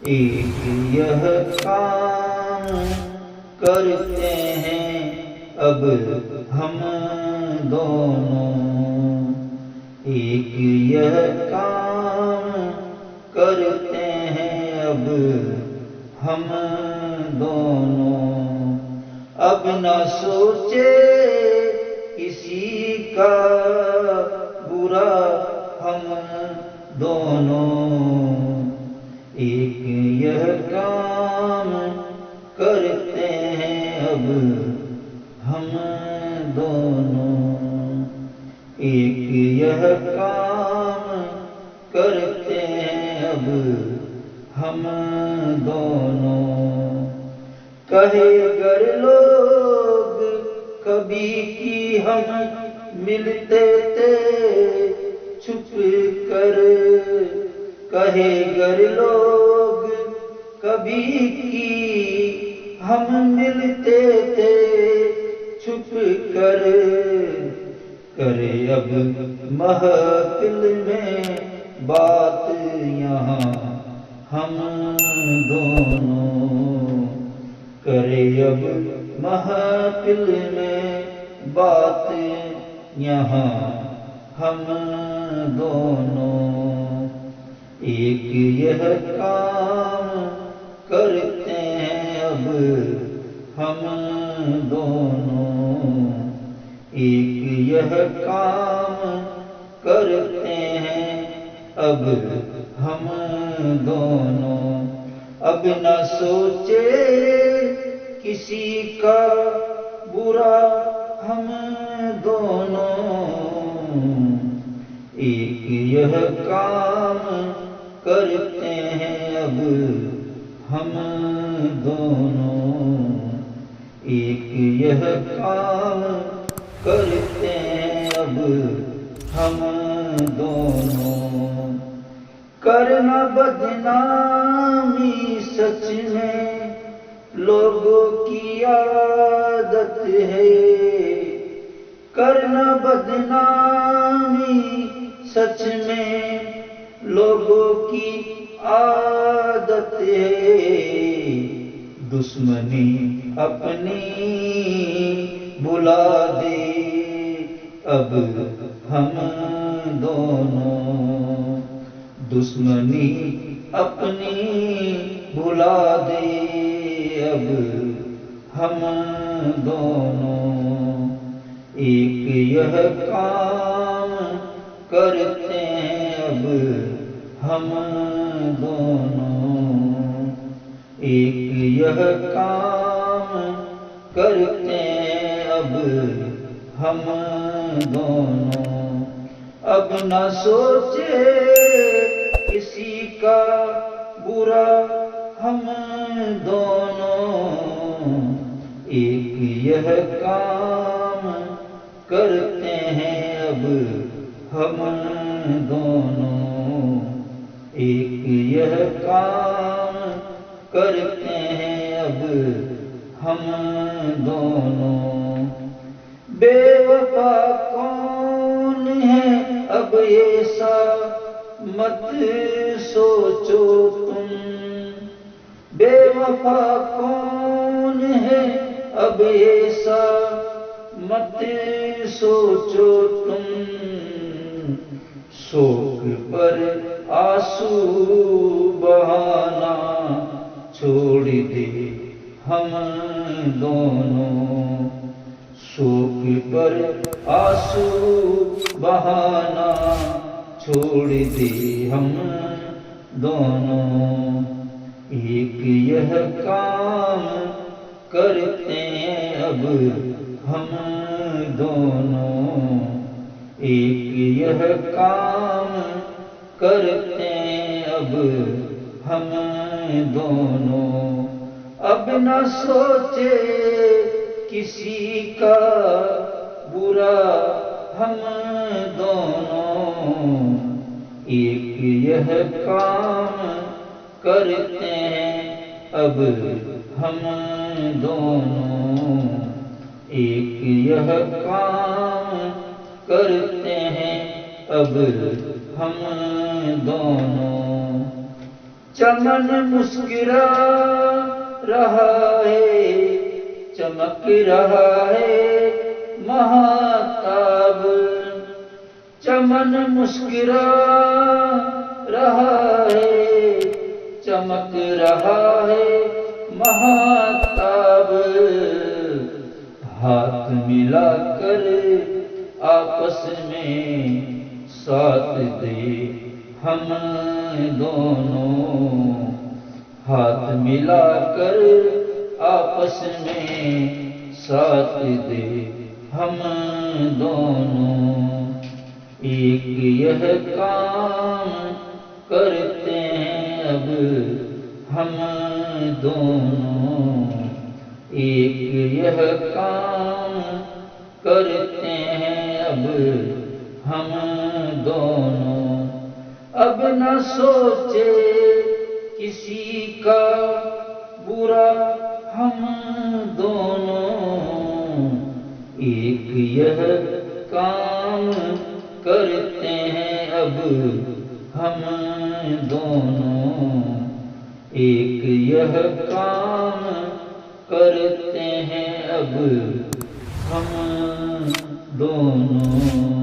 ایک یہ کام کرتے ہیں اب ہم دونوں، ایک یہ کام کرتے ہیں اب ہم دونوں، اب نہ سوچے کسی کا برا ہم دونوں، ایک یہ کام کرتے ہیں اب ہم دونوں، ایک یہ کام کرتے ہیں اب ہم دونوں، کہے گر لوگ کبھی کی ہم ملتے تھے چھپ کر، کہے گر لوگ کبھی کی ہم ملتے تھے چھپ کر، کرے اب محفل میں بات یہاں ہم دونوں، کرے اب محفل میں بات یہاں ہم دونوں، ایک یہ کام کرتے ہیں اب ہم دونوں، ایک یہ کام کرتے ہیں اب ہم دونوں، اب نہ سوچے کسی کا برا ہم دونوں، ایک یہ کام کرتے ہیں اب ہم دونوں، ایک یہ کام کرتے ہیں اب ہم دونوں، کرنا بدنامی سچ میں لوگوں کی عادت ہے، کرنا بدنامی سچ میں لوگوں کی عادت ہے، دشمنی اپنی بلا دے اب ہم دونوں، دشمنی اپنی بلا دے اب ہم دونوں، ایک یہ کام کرتے ہیں اب ہم دونوں، ایک یہ کام کرتے ہیں اب ہم دونوں، اب نہ سوچے کسی کا برا ہم دونوں، ایک یہ کام کرتے ہیں اب ہم دونوں، ایک یہ کام کرتے ہیں اب ہم دونوں، بے وفا کون ہے اب ایسا مت سوچو تم، بے وفا کون ہے اب ایسا مت سوچو تم، شوق پر آنسو بہانا چھوڑ دے ہم دونوں، شوق پر آنسو بہانا چھوڑ دے ہم دونوں، ایک یہ کام کرتے ہیں اب ہم دونوں، ایک یہ کام کرتے ہیں اب ہم دونوں، اب نہ سوچے کسی کا برا ہم دونوں، ایک یہ کام کرتے ہیں اب ہم دونوں، ایک یہ کام کرتے ہیں اب ہم دونوں۔ چمن مسکرا رہا ہے، چمک رہا ہے مہتاب، چمن مسکرا رہا ہے، چمک رہا ہے مہتاب، ہاتھ ملا کر آپس میں ساتھ دے ہم دونوں، ہاتھ ملا کر آپس میں ساتھ دے ہم دونوں، ایک یہ کام کرتے ہیں اب ہم دونوں، ایک یہ کام کرتے ہیں اب ہم دونوں، اب نہ سوچے کسی کا برا ہم دونوں، ایک یہ کام کرتے ہیں اب ہم دونوں، ایک یہ کام کرتے ہیں اب ہم دونوں۔